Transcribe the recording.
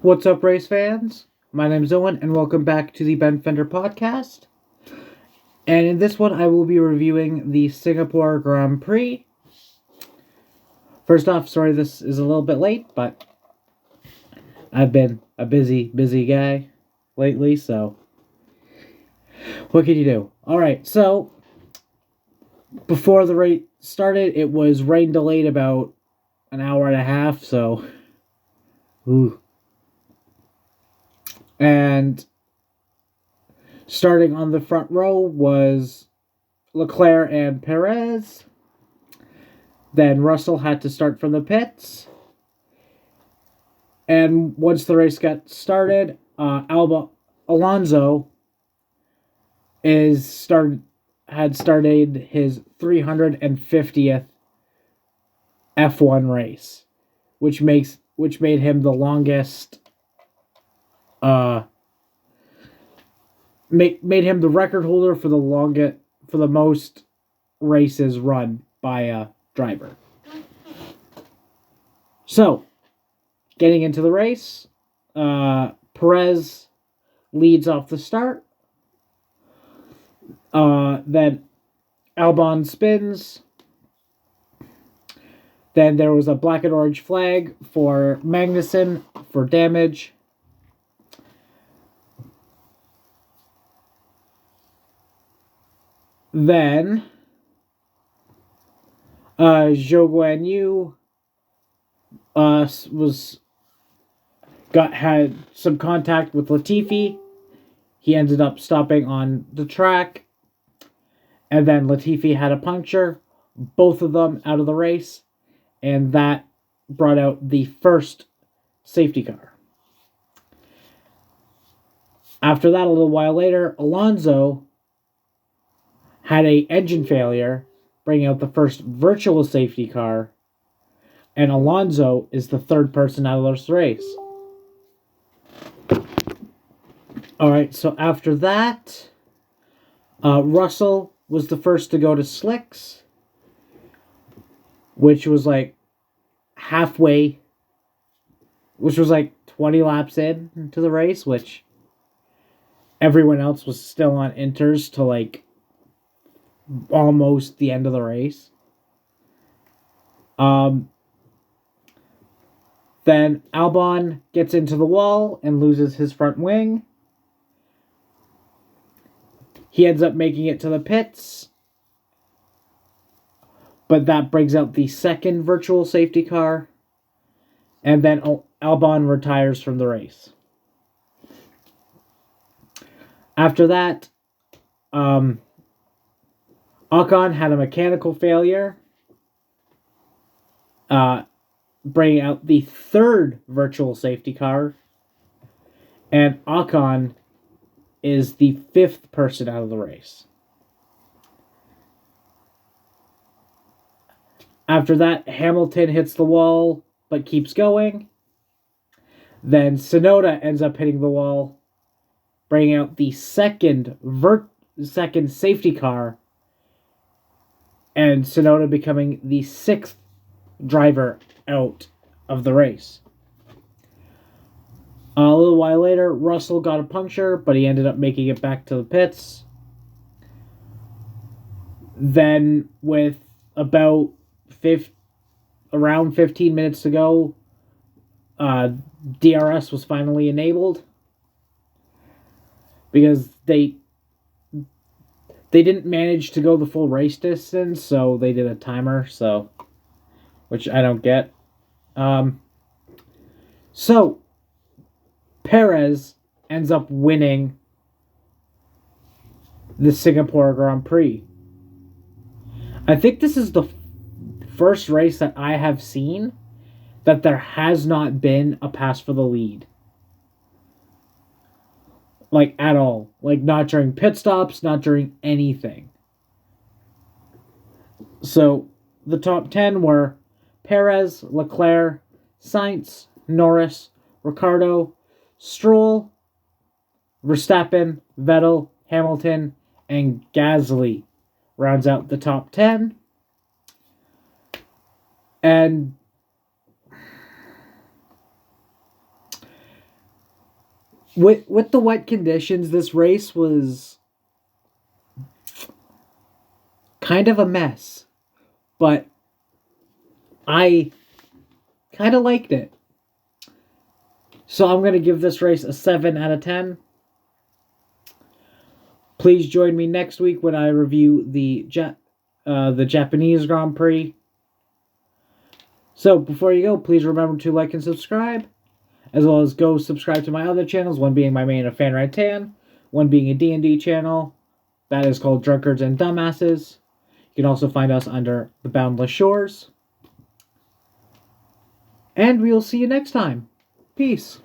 What's up, race fans? My name is Owen, and welcome back to the Bent Fender Podcast. And in this one, I will be reviewing the Singapore Grand Prix. First off, sorry this is a little bit late, but I've been a busy guy lately, so what can you do? Alright, so before the race started, it was rain delayed about an hour and a half, so ooh. And starting on the front row was Leclerc and Perez. Then Russell had to start from the pits. And once the race got started, Alonso had started his 350th F1 race, which made him the longest made him the record holder for the most races run by a driver. So, getting into the race, Perez leads off the start. Then Albon spins. Then there was a black and orange flag for Magnussen for damage. Then Zhou Guan Yu had some contact with Latifi. He ended up stopping on the track, and then Latifi had a puncture, both of them out of the race, and that brought out the first safety car. After that, a little while later, Alonso had an engine failure, bringing out the first virtual safety car, and Alonso is the third person out of this race. Alright, so after that, Russell was the first to go to slicks, which was like 20 laps into the race, which everyone else was still on inters to like almost the end of the race. Then Albon gets into the wall and loses his front wing. He ends up making it to the pits, but that brings out the second virtual safety car, and then Albon retires from the race. After that, Ocon had a mechanical failure, bringing out the third virtual safety car, and Ocon is the fifth person out of the race. After that, Hamilton hits the wall but keeps going. Then Tsunoda ends up hitting the wall, bringing out the second safety car, and Tsunoda becoming the sixth driver out of the race. A little while later, Russell got a puncture, but he ended up making it back to the pits. Then, with about around 15 minutes to go, DRS was finally enabled, because they didn't manage to go the full race distance, so they did a timer, which I don't get. So Perez ends up winning the Singapore Grand Prix. I think this is the first race that I have seen that there has not been a pass for the lead. Like, at all. Like, not during pit stops, not during anything. So, the top 10 were Perez, Leclerc, Sainz, Norris, Ricciardo, Stroll, Verstappen, Vettel, Hamilton, and Gasly rounds out the top 10. And with the wet conditions, this race was kind of a mess, but I kind of liked it. So I'm going to give this race a 7 out of 10. Please join me next week when I review the Japanese Grand Prix. So before you go, please remember to like and subscribe, as well as go subscribe to my other channels, one being my main of Fan Ride Tan, one being a D&D channel that is called Drunkards and Dumbasses. You can also find us under the Boundless Shores. And we will see you next time. Peace.